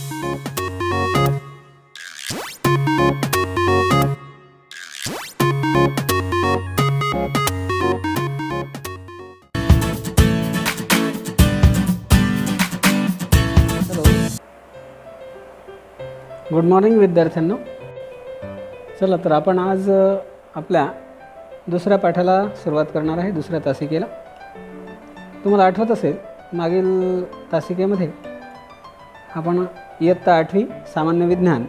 Good morning विद्यार्थ्यांनो. चला तर आपण आज आपल्या दुसऱ्या पाठाला सुरुवात करणार आहे, दुसऱ्या तासिकेला. तुम्हाला आठवत असेल मागील तासिकेमध्ये आपण इयत्ता 8वी सामान्य विज्ञान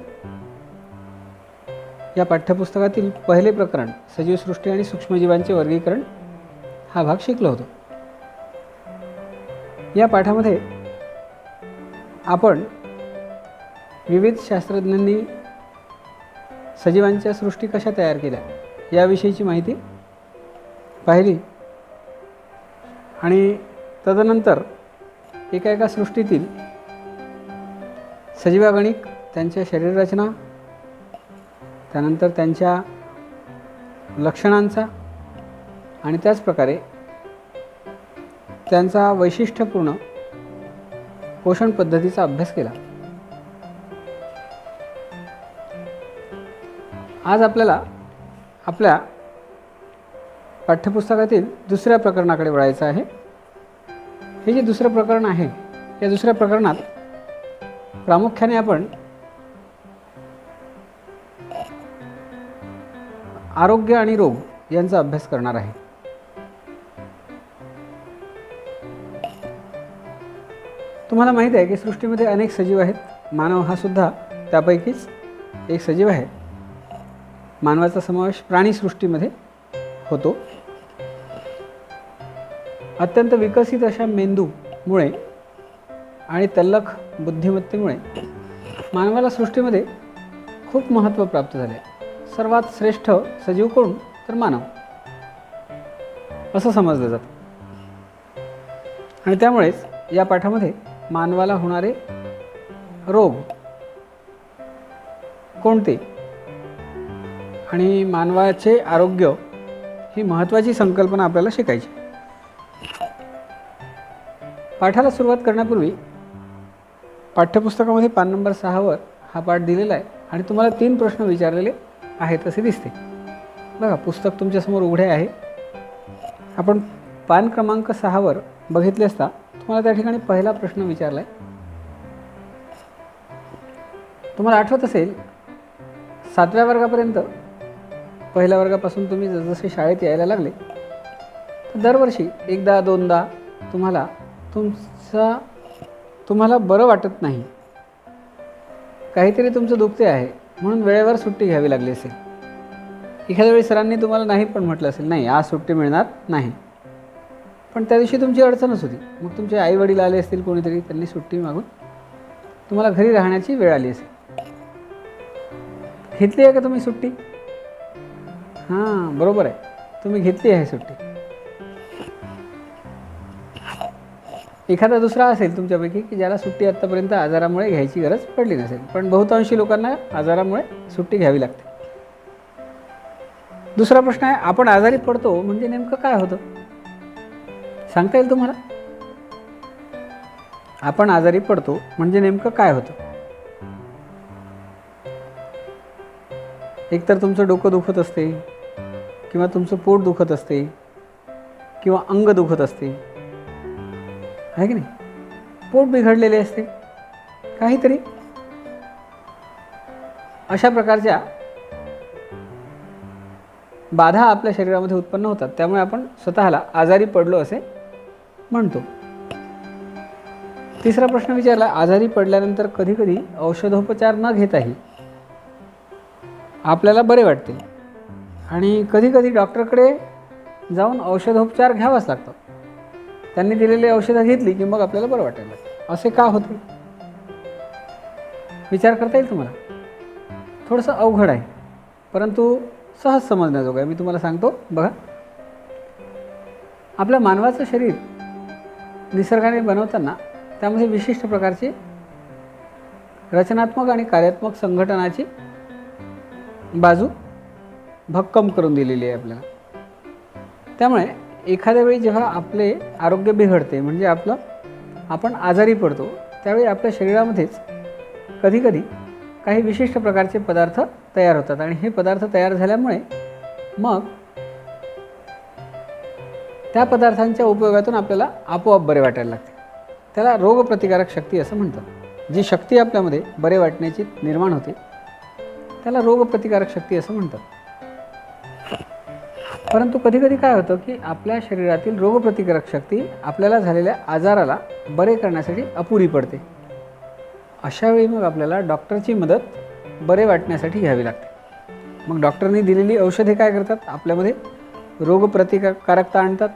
या पाठ्यपुस्तकातील पहिले प्रकरण सजीवसृष्टी आणि सूक्ष्मजीवांचे वर्गीकरण हा भाग शिकलो होतो. या पाठामध्ये आपण विविध शास्त्रज्ञांनी सजीवांच्या सृष्टी कशा तयार केल्या याविषयीची माहिती पाहिली आणि तदनंतर एका सृष्टीतील सजीवागणिक, त्यांच्या शरीर रचना, त्यानंतर त्यांच्या लक्षणांचा आणि त्याचप्रकारे त्यांचा वैशिष्ट्यपूर्ण पोषण पद्धतीचा अभ्यास केला. आज आपल्याला आपल्या पाठ्यपुस्तकातील दुसऱ्या प्रकरणाकडे वळायचं आहे. हे जे दुसरं प्रकरण आहे, या दुसऱ्या प्रकरणात प्रामुख्याने आपण आरोग्य आणि रोग यांचा अभ्यास करणार आहे. तुम्हाला माहीत आहे की सृष्टीमध्ये अनेक सजीव आहेत. मानव हा सुद्धा त्यापैकीच एक सजीव आहे. मानवाचा समावेश प्राणीसृष्टीमध्ये होतो. अत्यंत विकसित अशा मेंदूमुळे आणि तल्लख बुद्धिमत्तेमुळे मानवाला सृष्टीमध्ये खूप महत्त्व प्राप्त झाले. सर्वात श्रेष्ठ सजीव कोण तर मानव असं समजलं जातं. आणि त्यामुळेच या पाठामध्ये मानवाला होणारे रोग कोणते आणि मानवाचे आरोग्य ही महत्त्वाची संकल्पना आपल्याला शिकायची. पाठाला सुरुवात करण्यापूर्वी पाठ्यपुस्तकामध्ये पान नंबर 6 हा पाठ दिलेला आहे आणि तुम्हाला 3 प्रश्न विचारलेले आहेत असे दिसते. बघा, पुस्तक तुमच्यासमोर उघडे आहे. आपण पान क्रमांक 6 बघितले असता तुम्हाला त्या ठिकाणी पहिला प्रश्न विचारला आहे. तुम्हाला आठवत असेल 7व्या वर्गापर्यंत, पहिल्या वर्गापासून तुम्ही जसजसे शाळेत यायला लागले तर दरवर्षी एकदा दोनदा तुम्हाला बरं वाटत नाही, काहीतरी तुमचं दुखते आहे म्हणून वेळेवर सुट्टी घ्यावी लागली असेल. एखाद्या वेळी सरांनी तुम्हाला नाही पण म्हटलं असेल, नाही आज सुट्टी मिळणार नाही, पण त्या दिवशी तुमची अडचणच होती. मग तुमचे आई वडील आले असतील, कोणीतरी, त्यांनी सुट्टी मागून तुम्हाला घरी राहण्याची वेळ आली असेल. घेतली आहे का तुम्ही सुट्टी? हां, बरोबर आहे, तुम्ही घेतली आहे सुट्टी. एखादा दुसरा असेल तुमच्यापैकी की ज्याला सुट्टी आत्तापर्यंत आजारामुळे घ्यायची गरज पडली नसेल, पण बहुतांशी लोकांना आजारामुळे सुट्टी घ्यावी लागते. दुसरा प्रश्न आहे, आपण आजारी पडतो म्हणजे नेमकं काय होतं सांगता येईल तुम्हाला? आपण आजारी पडतो म्हणजे नेमकं काय होतं? एकतर तुमचं डोकं दुखत असते, किंवा तुमचं पोट दुखत असते, किंवा अंग दुखत असते, आहे की नाही? पोट बिघडलेले असते, काहीतरी अशा प्रकारच्या बाधा आपल्या शरीरामध्ये उत्पन्न होतात. त्यामुळे आपण स्वतःला आजारी पडलो असे म्हणतो. तिसरा प्रश्न विचारला, आजारी पडल्यानंतर कधीकधी औषधोपचार न घेताही आपल्याला बरे वाटते आणि कधीकधी डॉक्टरकडे जाऊन औषधोपचार घ्यावाच लागतात. त्यांनी दिलेली औषधं घेतली की मग आपल्याला बरं वाटायला लागतं. असे का होते? विचार करता येईल तुम्हाला? थोडंसं अवघड आहे, परंतु सहज समजण्याजोगं आहे. मी तुम्हाला सांगतो. बघा, आपल्या मानवाचं शरीर निसर्गाने बनवताना त्यामध्ये विशिष्ट प्रकारची रचनात्मक आणि कार्यात्मक संघटनाची बाजू भक्कम करून दिलेली आहे आपल्याला. त्यामुळे एखाद्या वेळी जेव्हा आपले आरोग्य बिघडते, म्हणजे आपण आजारी पडतो, त्यावेळी आपल्या शरीरामध्येच कधीकधी काही विशिष्ट प्रकारचे पदार्थ तयार होतात आणि हे पदार्थ तयार झाल्यामुळे मग त्या पदार्थांच्या उपयोगातून आपल्याला आपोआप बरे वाटायला लागते. त्याला रोगप्रतिकारक शक्ती असं म्हणतात. जी शक्ती आपल्यामध्ये बरे वाटण्याची निर्माण होते त्याला रोगप्रतिकारक शक्ती असं म्हणतात. परंतु कधीकधी काय होतं की आपल्या शरीरातील रोगप्रतिकारक शक्ती आपल्याला झालेल्या आजाराला बरे करण्यासाठी अपुरी पडते. अशावेळी मग आपल्याला डॉक्टरची मदत बरे वाटण्यासाठी घ्यावी लागते. मग डॉक्टरनी दिलेली औषधे काय करतात, आपल्यामध्ये रोगप्रतिकारकता आणतात.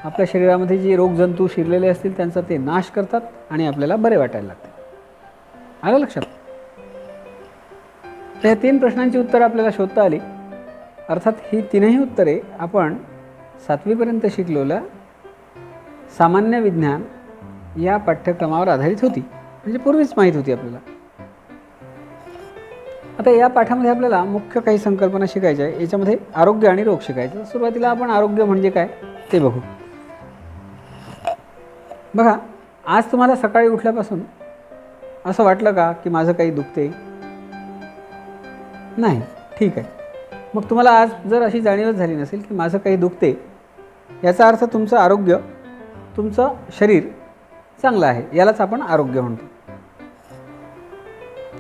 आपल्या शरीरामध्ये जे रोगजंतू शिरलेले असतील त्यांचा ते नाश करतात आणि आपल्याला बरे वाटायला लागते. आलं लक्षात? तर ह्या 3 प्रश्नांची उत्तरं आपल्याला शोधता आली. अर्थात ही 3ही उत्तरे आपण 7वीपर्यंत शिकलेल्या सामान्य विज्ञान या पाठ्यक्रमावर आधारित होती, म्हणजे पूर्वीच माहीत होती आपल्याला. आता या पाठामध्ये आपल्याला मुख्य काही संकल्पना शिकायच्या आहे. याच्यामध्ये आरोग्य आणि रोग शिकायचं. सुरुवातीला आपण आरोग्य म्हणजे काय ते बघू. बघा, आज तुम्हाला सकाळी उठल्यापासून असं वाटलं का की माझं काही दुखते? नाही, ठीक आहे. मग तुम्हाला आज जर अशी जाणीवच झाली नसेल की माझं काही दुखते, याचा अर्थ तुमचं आरोग्य, तुमचं शरीर चांगलं आहे. यालाच आपण आरोग्य म्हणतो.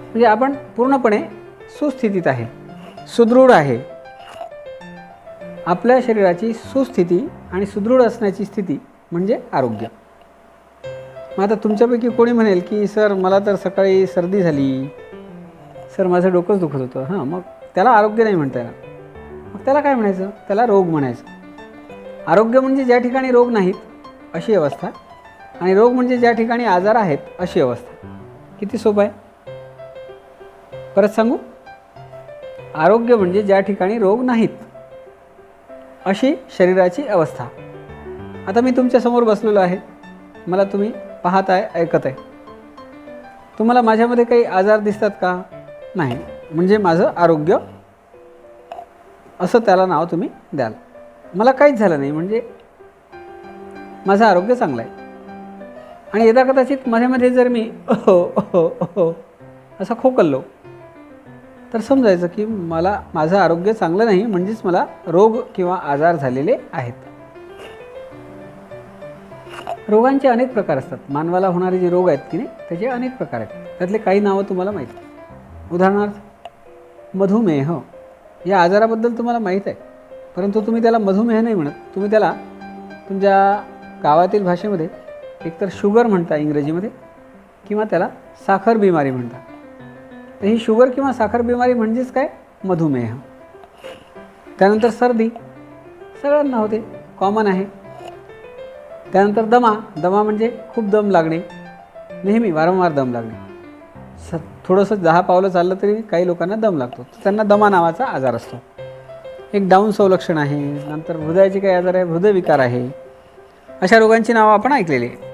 म्हणजे आपण पूर्णपणे सुस्थितीत आहे, सुदृढ आहे. आपल्या शरीराची सुस्थिती आणि सुदृढ असण्याची स्थिती म्हणजे आरोग्य. मग आता तुमच्यापैकी कोणी म्हणेल की सर मला तर सकाळी सर्दी झाली, सर माझं डोकंच दुखत होतं. हां, मग त्याला आरोग्य नाही म्हणता येणार. मग त्याला काय म्हणायचं? त्याला रोग म्हणायचं. आरोग्य म्हणजे ज्या ठिकाणी रोग नाहीत अशी अवस्था, आणि रोग म्हणजे ज्या ठिकाणी आजार आहेत अशी अवस्था. किती सोपं आहे? परत सांगू, आरोग्य म्हणजे ज्या ठिकाणी रोग नाहीत अशी शरीराची अवस्था. आता मी तुमच्यासमोर बसलेलो आहे, मला तुम्ही पाहत आहे, ऐकत आहे. तुम्हाला माझ्यामध्ये काही आजार दिसतात का? नाही, म्हणजे माझं आरोग्य असं त्याला नाव तुम्ही द्याल. मला काहीच झालं नाही म्हणजे माझं आरोग्य चांगलं आहे. आणि यदा कदाचित माझ्यामध्ये जर मी असं खोकल्लो तर समजायचं की माझं आरोग्य चांगलं नाही, म्हणजेच मला रोग किंवा आजार झालेले आहेत. रोगांचे अनेक प्रकार असतात. मानवाला होणारे जे रोग आहेत की नाही त्याचे अनेक प्रकार आहेत. त्यातले काही नावं तुम्हाला माहीत आहेत. उदाहरणार्थ मधुमेह या आजाराबद्दल तुम्हाला माहीत आहे, परंतु तुम्ही त्याला मधुमेह नाही म्हणत. तुम्ही त्याला तुमच्या गावातील भाषेमध्ये एकतर शुगर म्हणता इंग्रजीमध्ये, किंवा त्याला साखर बिमारी म्हणता. तर ही शुगर किंवा साखर बिमारी म्हणजेच काय? मधुमेह. त्यानंतर सर्दी सगळ्यांना होते, कॉमन आहे. त्यानंतर दमा म्हणजे खूप दम लागणे, नेहमी वारंवार दम लागणे. थोडंसं 10 पावलं चाललं तरी काही लोकांना दम लागतो, त्यांना दमा नावाचा आजार असतो. एक डाऊन संलक्षण आहे. नंतर हृदयाचे काही आजार आहे, हृदयविकार आहे. अशा रोगांची नावं आपण ऐकलेली आहे.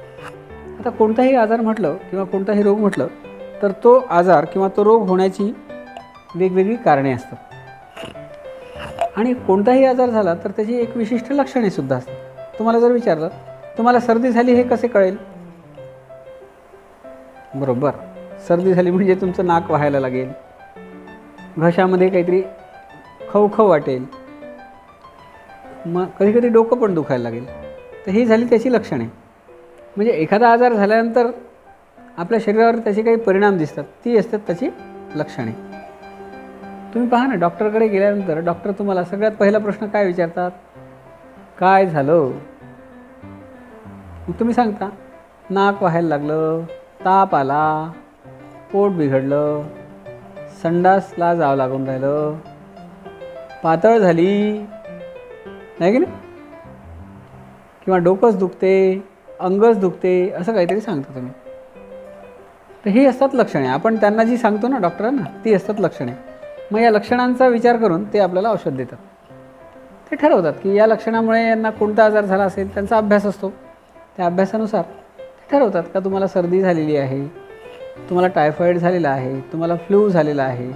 आता कोणताही आजार म्हटलं किंवा कोणताही रोग म्हटलं तर तो आजार किंवा तो रोग होण्याची वेगवेगळी कारणे असतात. आणि कोणताही आजार झाला तर त्याची एक विशिष्ट लक्षणे सुद्धा असतात. तुम्हाला जर विचारलं तुम्हाला सर्दी झाली हे कसे कळेल? बरोबर, सर्दी झाली म्हणजे तुमचं नाक वाहायला लागेल, घशामध्ये काहीतरी खवखव वाटेल, मग कधी कधी डोकं पण दुखायला लागेल. तर ही झाली त्याची लक्षणे. म्हणजे एखादा आजार झाल्यानंतर आपल्या शरीरावर त्याचे काही परिणाम दिसतात, ती असतात त्याची लक्षणे. तुम्ही पहा ना, डॉक्टरकडे गेल्यानंतर डॉक्टर तुम्हाला सगळ्यात पहिला प्रश्न काय विचारतात? काय झालं? मग तुम्ही सांगता नाक वाहायला लागलं, ताप आला, पोट बिघडलं, संडासला जावं लागून राहिलं, पातळ झाली, नाही की नाही, किंवा डोकंच दुखते, अंगच दुखते, असं काहीतरी सांगता तुम्ही. तर ही असतात लक्षणे. आपण त्यांना जी सांगतो ना डॉक्टरांना, ती असतात लक्षणे. मग या लक्षणांचा विचार करून ते आपल्याला औषध देतात. ते ठरवतात की या लक्षणामुळे यांना कोणता आजार झाला असेल, त्यांचा अभ्यास असतो. त्या अभ्यासानुसार ते ठरवतात का तुम्हाला सर्दी झालेली आहे, तुम्हाला टायफॉईड झालेला आहे, तुम्हाला फ्लू झालेला आहे,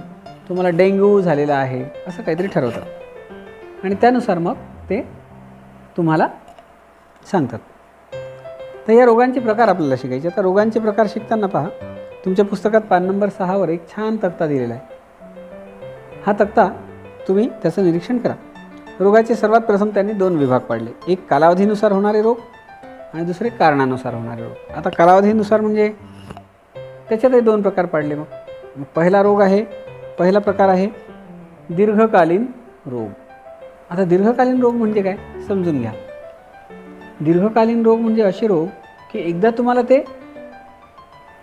तुम्हाला डेंग्यू झालेला आहे, असं काहीतरी ठरवतात. आणि त्यानुसार मग ते तुम्हाला सांगतात. तर या रोगांचे प्रकार आपल्याला शिकायचे. आता रोगांचे प्रकार शिकताना पहा, तुमच्या पुस्तकात पान नंबर 6 एक छान तक्ता दिलेला आहे. हा तक्ता तुम्ही त्याचं निरीक्षण करा. रोगाचे सर्वात प्रथम त्यांनी 2 विभाग पाडले. एक कालावधीनुसार होणारे रोग आणि दुसरे कारणानुसार होणारे रोग. आता कालावधीनुसार म्हणजे त्याच्यातही 2 प्रकार पाडले. मग पहिला प्रकार आहे दीर्घकालीन रोग. आता दीर्घकालीन रोग म्हणजे काय समजून घ्या. दीर्घकालीन रोग म्हणजे असे रोग की एकदा तुम्हाला ते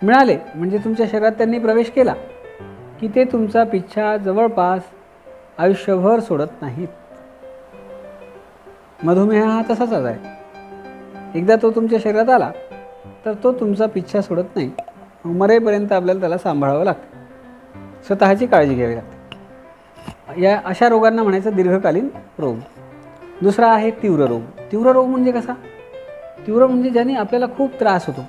मिळाले म्हणजे तुमच्या शरीरात त्यांनी प्रवेश केला की ते तुमचा पिच्छा जवळपास आयुष्यभर सोडत नाहीत. मधुमेह हा तसाच आजार आहे. एकदा तो तुमच्या शरीरात आला तर तो तुमचा पिच्छा सोडत नाही. मरेपर्यंत आपल्याला त्याला सांभाळावं लागतं, स्वतःची काळजी घ्यावी लागते. या अशा रोगांना म्हणायचं दीर्घकालीन रोग. दुसरा आहे तीव्र रोग. तीव्र रोग म्हणजे कसा? तीव्र म्हणजे ज्याने आपल्याला खूप त्रास होतो.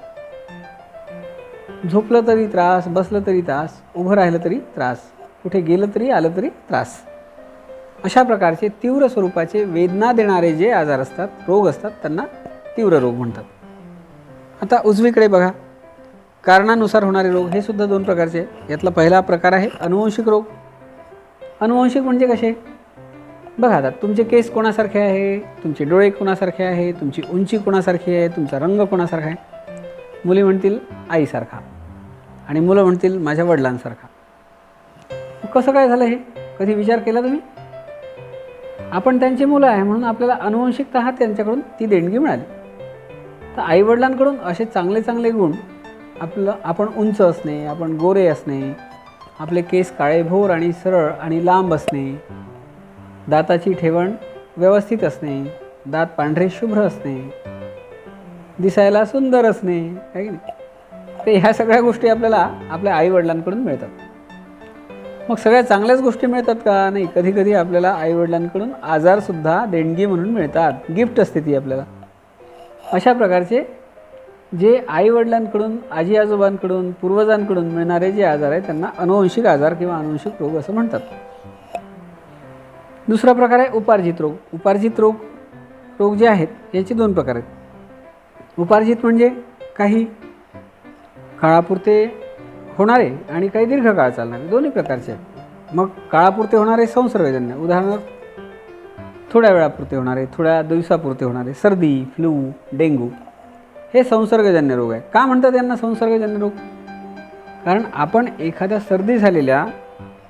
झोपलं तरी त्रास, बसलं तरी त्रास, उभं राहिलं तरी त्रास, कुठे गेलं तरी आलं तरी त्रास. अशा प्रकारचे तीव्र स्वरूपाचे वेदना देणारे जे आजार असतात, रोग असतात, त्यांना तीव्र रोग म्हणतात. आता उजवीकडे बघा, कारणानुसार होणारे रोग हे सुद्धा 2 प्रकारचे. यातला पहिला प्रकार आहे अनुवंशिक रोग. अनुवंशिक म्हणजे कसे? बघा, आता तुमचे केस कोणासारखे आहे, तुमचे डोळे कोणासारखे आहे, तुमची उंची कोणासारखी आहे, तुमचा रंग कोणासारखा आहे. मुली म्हणतील आईसारखा आणि मुलं म्हणतील माझ्या वडिलांसारखा. कसं काय झालं हे कधी विचार केला तुम्ही? आपण त्यांची मुलं आहे म्हणून आपल्याला अनुवंशिकता त्यांच्याकडून ती देणगी मिळाली. तर आईवडिलांकडून असे चांगले चांगले गुण, आपण उंच असणे, आपण गोरे असणे, आपले केस काळेभोर आणि सरळ आणि लांब असणे, दाताची ठेवण व्यवस्थित असणे, दात पांढरे शुभ्र असणे, दिसायला सुंदर असणे, आहे की नाही? तर ह्या सगळ्या गोष्टी आपल्याला आपल्या आईवडिलांकडून मिळतात. मग सगळ्या चांगल्याच गोष्टी मिळतात का? नाही, कधी कधी आपल्याला आईवडिलांकडून आजारसुद्धा देणगी म्हणून मिळतात. गिफ्ट असते ती आपल्याला. अशा प्रकारचे जे आईवडिलांकडून, आजी आजोबांकडून, पूर्वजांकडून मिळणारे जे आजार आहेत त्यांना अनुवंशिक आजार किंवा अनुवंशिक रोग असं म्हणतात. दुसरा प्रकार आहे उपार्जित रोग. उपार्जित रोग जे आहेत याचे 2 प्रकार आहेत. उपार्जित म्हणजे काही काळापुरते होणारे आणि काही दीर्घकाळ चालणारे, दोन्ही प्रकारचे आहेत. मग काळापुरते होणारे संसर्गजन्य, उदाहरणार्थ थोड्या वेळापुरते होणारे, थोड्या दिवसापुरते होणारे, सर्दी, फ्लू, डेंग्यू हे संसर्गजन्य रोग आहे. का म्हणतात यांना संसर्गजन्य रोग? कारण आपण एखाद्या सर्दी झालेल्या,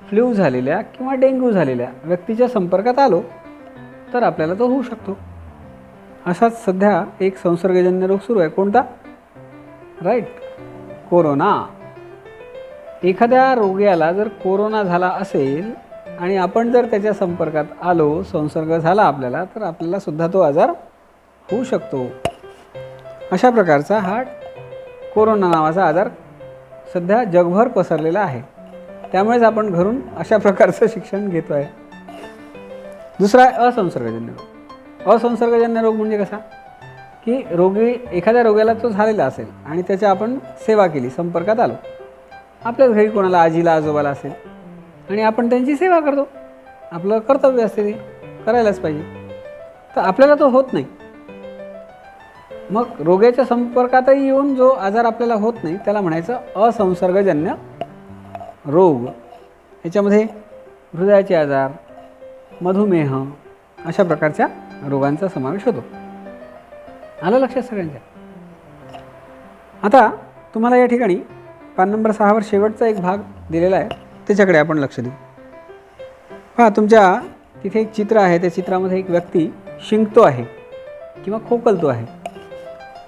फ्लू झालेल्या किंवा डेंग्यू झालेल्या व्यक्तीच्या संपर्कात आलो तर आपल्याला तो होऊ शकतो. असाच सध्या एक संसर्गजन्य रोग सुरू आहे. कोणता? Right, corona. एखाद्या रोग्याला जर कोरोना झाला असेल आणि आपण जर त्याच्या संपर्कात आलो, संसर्ग झाला आपल्याला, तर आपल्याला सुद्धा तो आजार होऊ शकतो. अशा प्रकारचा हा कोरोना नावाचा आजार सध्या जगभर पसरलेला आहे. त्यामुळेच आपण घरून अशा प्रकारचं शिक्षण घेतो आहे. दुसरा आहे असंसर्गजन्य रोग. असंसर्गजन्य रोग म्हणजे कसा? की एखाद्या रोग्याला तो झालेला असेल आणि त्याची आपण सेवा केली, संपर्कात आलो. आपल्याच घरी कोणाला आजीला आजोबाला असेल आणि आपण त्यांची सेवा करतो. आपलं कर्तव्य असते, ते करायलाच पाहिजे. तर आपल्याला तो होत नाही. मग रोगाच्या संपर्कातही येऊन जो आजार आपल्याला होत नाही त्याला म्हणायचं असंसर्गजन्य रोग. याच्यामध्ये हृदयाचे आजार, मधुमेह अशा प्रकारच्या रोगांचा समावेश होतो. आलं लक्षात सगळ्यांच्या? आता तुम्हाला या ठिकाणी पान नंबर 6 शेवटचा एक भाग दिलेला आहे, त्याच्याकडे आपण लक्ष देऊ. पहा, तुमच्या तिथे एक चित्र आहे. त्या चित्रामध्ये एक व्यक्ती शिंकतो आहे किंवा खोकलतो आहे.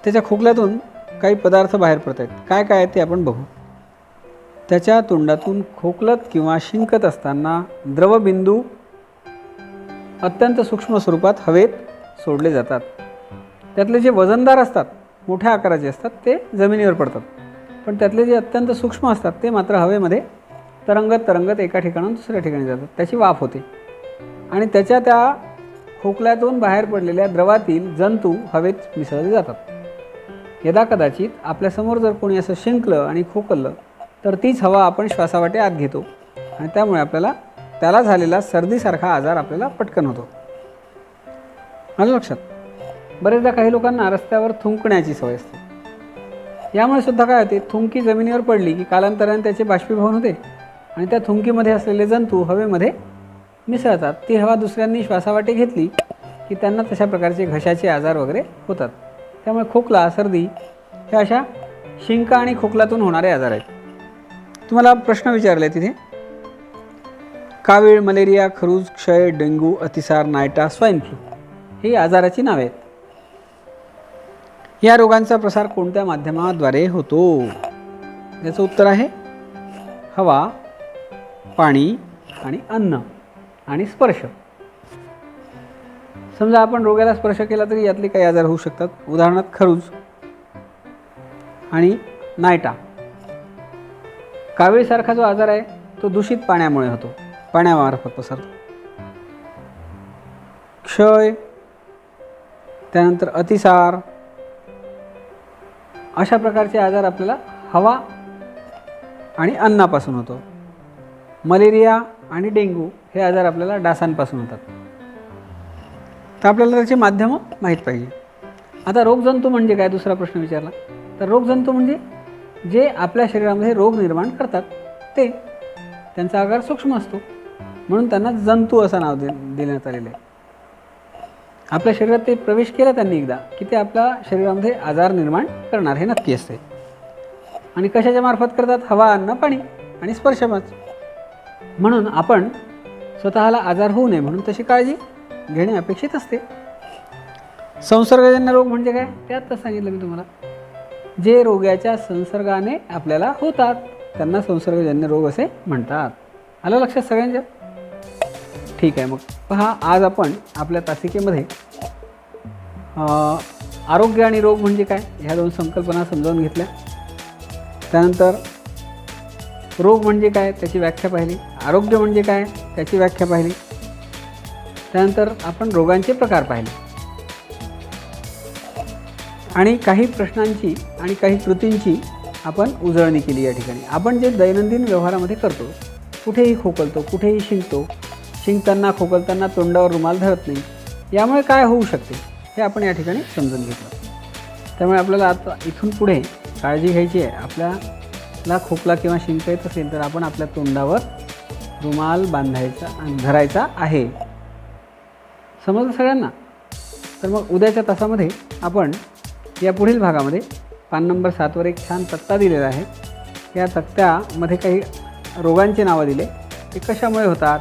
त्याच्या खोकल्यातून काही पदार्थ बाहेर पडत आहेत. काय काय आहेत ते आपण बघू. त्याच्या तोंडातून खोकलत किंवा शिंकत असताना द्रवबिंदू अत्यंत सूक्ष्म स्वरूपात हवेत सोडले जातात. त्यातले जे वजनदार असतात, मोठ्या आकाराचे असतात, ते जमिनीवर पडतात. पण त्यातले जे अत्यंत सूक्ष्म असतात ते मात्र हवेमध्ये तरंगत एका ठिकाणाहून दुसऱ्या ठिकाणी जातात. त्याची वाफ होते आणि त्या खोकल्यातून बाहेर पडलेल्या द्रवातील जंतू हवेत मिसळले जातात. यदाकदाचित आपल्यासमोर जर कोणी असं शिंकलं आणि खोकललं तर तीच हवा आपण श्वासावाटे आत घेतो आणि त्यामुळे आपल्याला त्याला झालेला सर्दीसारखा आजार आपल्याला पटकन होतो. आलं लक्षात? बरेचदा काही लोकांना रस्त्यावर थुंकण्याची सवय असते. यामुळे सुद्धा काय होते, थुंकी जमिनीवर पडली की कालांतराने त्याचे बाष्पीभवन होते आणि त्या थुंकीमध्ये असलेले जंतू हवेमध्ये मिसळतात. ती हवा दुसऱ्यांनी श्वासावाटे घेतली की त्यांना तशा प्रकारचे घशाचे आजार वगैरे होतात. त्यामुळे खोकला, सर्दी हे अशा शिंक आणि खोकलातून होणारे आजार आहेत. तुम्हाला प्रश्न विचारले तिथे, कावीळ, मलेरिया, खरूज, क्षय, डेंग्यू, अतिसार, नायटा, स्वाईन फ्लू ही आजाराची नावे आहेत. या रोगांचा प्रसार कोणत्या माध्यमाद्वारे होतो? याचं उत्तर आहे हवा, पाणी आणि अन्न आणि स्पर्श. समजा आपण रोगाला स्पर्श केला तरी यातले काही आजार होऊ शकतात. उदाहरणार्थ खरूज आणि नायटा. कावीळसारखा जो आजार आहे तो दूषित पाण्यामुळे होतो, पाण्यामार्फत पसरतो. क्षय, त्यानंतर अतिसार, अशा प्रकारचे आजार आपल्याला हवा आणि अन्नापासून होतो. मलेरिया आणि डेंग्यू हे आजार आपल्याला डासांपासून होतात. तर आपल्याला त्याचे माध्यमं माहीत पाहिजे. आता रोगजंतू म्हणजे काय, दुसरा प्रश्न विचारला तर रोगजंतू म्हणजे जे आपल्या शरीरामध्ये रोग निर्माण करतात ते. त्यांचा आकार सूक्ष्म असतो म्हणून त्यांना जंतू असं नाव देण्यात आलेलं आहे. आपल्या शरीरात ते प्रवेश केला त्यांनी एकदा की ते आपल्या शरीरामध्ये आजार निर्माण करणार, हे नक्की असते. आणि कशाच्या मार्फत करतात? हवा, अन्न, पाणी आणि स्पर्शमच. म्हणून आपण स्वतःला आजार होऊ नये म्हणून तशी काळजी घेणे अपेक्षित असते. संसर्गजन्य रोग म्हणजे काय ते आत्ताच सांगितलं मी तुम्हाला. जे रोगाच्या संसर्गाने आपल्याला होतात त्यांना संसर्गजन्य रोग असे म्हणतात. आलं लक्षात सगळ्यांच्या? ठीक आहे. मग पहा, आज आपण आपल्या तासिकेमध्ये आरोग्य आणि रोग म्हणजे काय ह्या दोन संकल्पना समजावून घेतल्या. त्यानंतर रोग म्हणजे काय त्याची व्याख्या पाहिली, आरोग्य म्हणजे काय त्याची व्याख्या पाहिली. त्यानंतर आपण रोगांचे प्रकार पाहिले आणि काही प्रश्नांची आणि काही कृतींची आपण उजळणी केली. या ठिकाणी आपण जे दैनंदिन व्यवहारामध्ये करतो, कुठेही खोकलतो, कुठेही शिंकतो, शिंकताना खोकलताना तोंडावर रुमाल धरत नाही, यामुळे काय होऊ शकते हे आपण या ठिकाणी समजून घेतलं. त्यामुळे आपल्याला आता इथून पुढे काळजी घ्यायची आहे. आपल्याला खोकला किंवा शिंक येत असेल तर आपण आपल्या तोंडावर रुमाल बांधायचा आणि धरायचा आहे. समजलं सगळ्यांना? तर मग उद्याच्या तासामध्ये आपण या पुढील भागामध्ये पान नंबर 7वर एक छान तक्ता दिलेला आहे. या तक्त्यामध्ये काही रोगांची नावं दिले, ते कशामुळे होतात,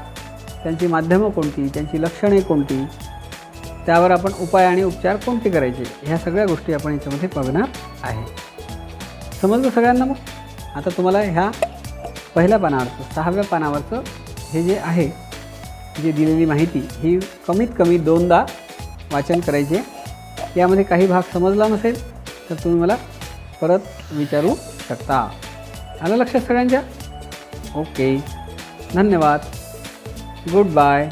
त्यांची माध्यमं कोणती, त्यांची लक्षणे कोणती, त्यावर आपण उपाय आणि उपचार कोणते करायचे, ह्या सगळ्या गोष्टी आपण याच्यामध्ये बघणार आहे. समजलं सगळ्यांना? मग आता तुम्हाला ह्या पहिल्या पानावरचं 6व्या पानावरचं हे जे आहे, जी दिलेली माहिती ही कमीत कमी 2दा वाचन करायचे. यामध्ये काही भाग समजला नसेल तर तुम्ही मला परत विचारू शकता. आलं लक्षात सगळ्यांच्या? ओके, धन्यवाद. Good bye.